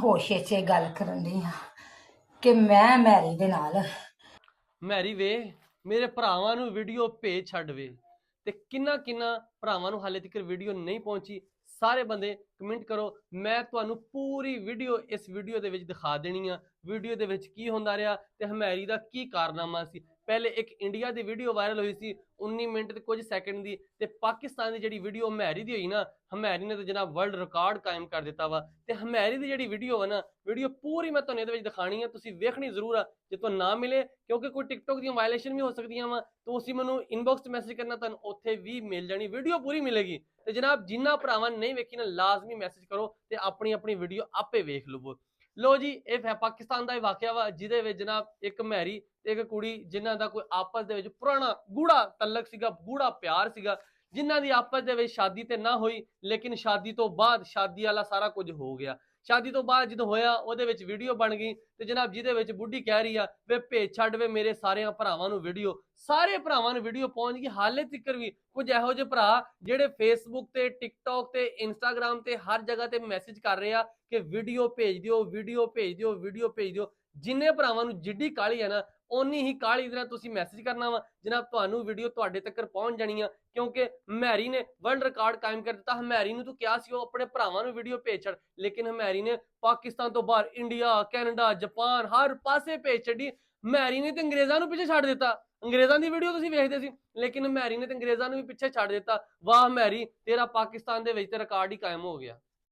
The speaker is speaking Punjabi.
ਹੋਸ਼ 'ਚ ਗੱਲ ਕਰਨ ਦੀ ਹਾਂ ਕਿ ਮੈਂ ਮੈਰੀ ਦੇ ਨਾਲ ਮੈਰੀ ਵੇ ਮੇਰੇ ਭਰਾਵਾਂ ਨੂੰ ਵੀਡੀਓ ਭੇਜ ਛੱਡ ਵੇ। ਤੇ ਕਿੰਨਾ ਕਿੰਨਾ ਭਰਾਵਾਂ ਨੂੰ ਹਾਲੇ ਤੱਕ ਵੀਡੀਓ ਨਹੀਂ ਪਹੁੰਚੀ, ਸਾਰੇ ਬੰਦੇ ਕਮੈਂਟ ਕਰੋ। ਮੈਂ ਤੁਹਾਨੂੰ ਪੂਰੀ ਵੀਡੀਓ ਇਸ ਵੀਡੀਓ ਦੇ ਵਿੱਚ ਦਿਖਾ ਦੇਣੀ ਆ, ਵੀਡੀਓ ਦੇ ਵਿੱਚ ਕੀ ਹੁੰਦਾ ਰਿਹਾ ਤੇ ਹਮੈਰੀ ਦਾ ਕੀ ਕਾਰਨਾਮਾ ਸੀ। ਪਹਿਲੇ ਇੱਕ ਇੰਡੀਆ ਦੀ ਵੀਡੀਓ ਵਾਇਰਲ ਹੋਈ ਸੀ 19 ਮਿੰਟ ਤੇ ਕੁਝ ਸੈਕਿੰਡ ਦੀ, ਤੇ ਪਾਕਿਸਤਾਨ ਦੀ ਜਿਹੜੀ ਵੀਡੀਓ ਹਮੈਰੀ ਦੀ ਹੋਈ ਨਾ, ਹਮੈਰੀ ਨੇ ਤਾਂ ਜਨਾਬ ਵਰਲਡ ਰਿਕਾਰਡ ਕਾਇਮ ਕਰ ਦਿੱਤਾ ਵਾ। ਤੇ ਹਮੈਰੀ ਦੀ ਜਿਹੜੀ ਵੀਡੀਓ ਵਾ ਨਾ, ਵੀਡੀਓ ਪੂਰੀ ਮੈਂ ਤੁਹਾਨੂੰ ਇਹਦੇ ਵਿੱਚ ਦਿਖਾਣੀ ਆ, ਤੁਸੀਂ ਵੇਖਣੀ ਜ਼ਰੂਰ ਆ। ਜੇ ਤੁਹਾਨੂੰ ਨਾ ਮਿਲੇ, ਕਿਉਂਕਿ ਕੋਈ ਟਿਕਟੋਕ ਦੀਆਂ ਵਾਇਲੇਸ਼ਨ ਵੀ ਹੋ ਸਕਦੀਆਂ ਵਾ, ਤੁਸੀਂ ਮੈਨੂੰ ਇਨਬਾਕਸ 'ਚ ਮੈਸੇਜ ਕਰਨਾ, ਤੁਹਾਨੂੰ ਉੱਥੇ ਵੀ ਮਿਲ ਜਾਣੀ, ਵੀਡੀਓ ਪੂਰੀ ਮਿਲੇਗੀ। ਤੇ ਜਨਾਬ ਜਿੰਨਾ ਭਰਾਵਾਂ ਨੇ ਨਹੀਂ ਵੇਖੀ ਨਾ, ਲਾਜ਼ਮੀ ਮੈਸੇਜ ਕਰੋ ਤੇ ਆਪਣੀ ਆਪਣੀ ਵੀਡੀਓ ਆਪੇ ਵੇਖ ਲਵੋ। ਲੋ ਜੀ, ਇਹ ਪਾਕਿਸਤਾਨ ਦਾ ਇਹ ਵਾਕਿਆ ਵਾ ਜਿਹਦੇ ਵਿੱਚ ਜਨਾਬ ਇੱਕ ਮਹਿਰੀ ਤੇ ਇੱਕ ਕੁੜੀ ਜਿਨ੍ਹਾਂ ਦਾ ਕੋਈ ਆਪਸ ਦੇ ਵਿੱਚ ਪੁਰਾਣਾ ਗੂੜਾ ਤਲਕ ਸੀਗਾ, ਗੂੜਾ ਪਿਆਰ ਸੀਗਾ, ਜਿਨ੍ਹਾਂ ਦੀ ਆਪਸ ਦੇ ਵਿੱਚ ਸ਼ਾਦੀ ਤੇ ਨਾ ਹੋਈ, ਲੇਕਿਨ ਸ਼ਾਦੀ ਤੋਂ ਬਾਅਦ ਸ਼ਾਦੀ ਵਾਲਾ ਸਾਰਾ ਕੁਝ ਹੋ ਗਿਆ। ਸ਼ਾਦੀ ਤੋਂ ਬਾਅਦ ਜਦੋਂ ਹੋਇਆ ਉਹਦੇ ਵਿੱਚ ਵੀਡੀਓ ਬਣ ਗਈ ਤੇ ਜਨਾਬ ਜਿਹਦੇ ਵਿੱਚ ਬੁੱਢੀ ਕਹਿ ਰਹੀ ਆ ਵੇ ਭੇਜ ਛੱਡ ਵੇ ਮੇਰੇ ਸਾਰਿਆਂ ਭਰਾਵਾਂ ਨੂੰ ਵੀਡੀਓ। ਸਾਰੇ ਭਰਾਵਾਂ ਨੂੰ ਵੀਡੀਓ ਪਹੁੰਚ ਗਈ। ਹਾਲੇ ਤੱਕ ਵੀ ਕੁਝ ਇਹੋ ਜਿਹੇ ਭਰਾ ਜਿਹੜੇ ਫੇਸਬੁੱਕ ਤੇ ਟਿਕਟੌਕ ਤੇ ਇੰਸਟਾਗ੍ਰਾਮ ਤੇ ਹਰ ਜਗ੍ਹਾ ਤੇ ਮੈਸੇਜ ਕਰ ਰਹੇ ਆ ਕਿ ਵੀਡੀਓ ਭੇਜ ਦਿਓ, ਵੀਡੀਓ ਭੇਜ ਦਿਓ, ਵੀਡੀਓ ਭੇਜ ਦਿਓ। ਜਿੰਨੇ ਭਰਾਵਾਂ ਨੂੰ ਜਿੱਡੀ ਕਾਲੀ ਹੈ ਨਾ, ਓਨੀ ਹੀ ਕਾਲੀ ਦੇ ਨਾਲ ਤੁਸੀਂ ਮੈਸੇਜ ਕਰਨਾ ਵਾ, ਜਨਾਬ ਤੁਹਾਨੂੰ ਵੀਡੀਓ ਤੁਹਾਡੇ ਤੱਕ ਪਹੁੰਚ ਜਾਣੀ ਆ। ਕਿਉਂਕਿ ਹਮੈਰੀ ਨੇ ਵਰਲਡ ਰਿਕਾਰਡ ਕਾਇਮ ਕਰ ਦਿੱਤਾ। ਹਮੈਰੀ ਨੂੰ ਤੂੰ ਕਿਹਾ ਸੀ ਉਹ ਆਪਣੇ ਭਰਾਵਾਂ ਨੂੰ ਵੀਡੀਓ ਭੇਜ ਛੱਡ, ਲੇਕਿਨ ਹਮੈਰੀ ਨੇ ਪਾਕਿਸਤਾਨ ਤੋਂ ਬਾਹਰ ਇੰਡੀਆ, ਕੈਨੇਡਾ, ਜਾਪਾਨ ਹਰ ਪਾਸੇ ਭੇਜ ਛੱਡੀ। ਹਮੈਰੀ ਨੇ ਤੇ ਅੰਗਰੇਜ਼ਾਂ ਨੂੰ ਪਿੱਛੇ ਛੱਡ ਦਿੱਤਾ। ਅੰਗਰੇਜ਼ਾਂ ਦੀ ਵੀਡੀਓ ਤੁਸੀਂ ਵੇਖਦੇ ਸੀ, ਲੇਕਿਨ ਹਮੈਰੀ ਨੇ ਤੇ ਅੰਗਰੇਜ਼ਾਂ ਨੂੰ ਵੀ ਪਿੱਛੇ ਛੱਡ ਦਿੱਤਾ। ਵਾਹ ਹਮੈਰੀ, ਤੇਰਾ ਪਾਕਿਸਤਾਨ ਦੇ ਵਿੱਚ ਤੇ ਰਿਕਾਰਡ ਹੀ ਕਾਇਮ ਹੋ ਗਿਆ।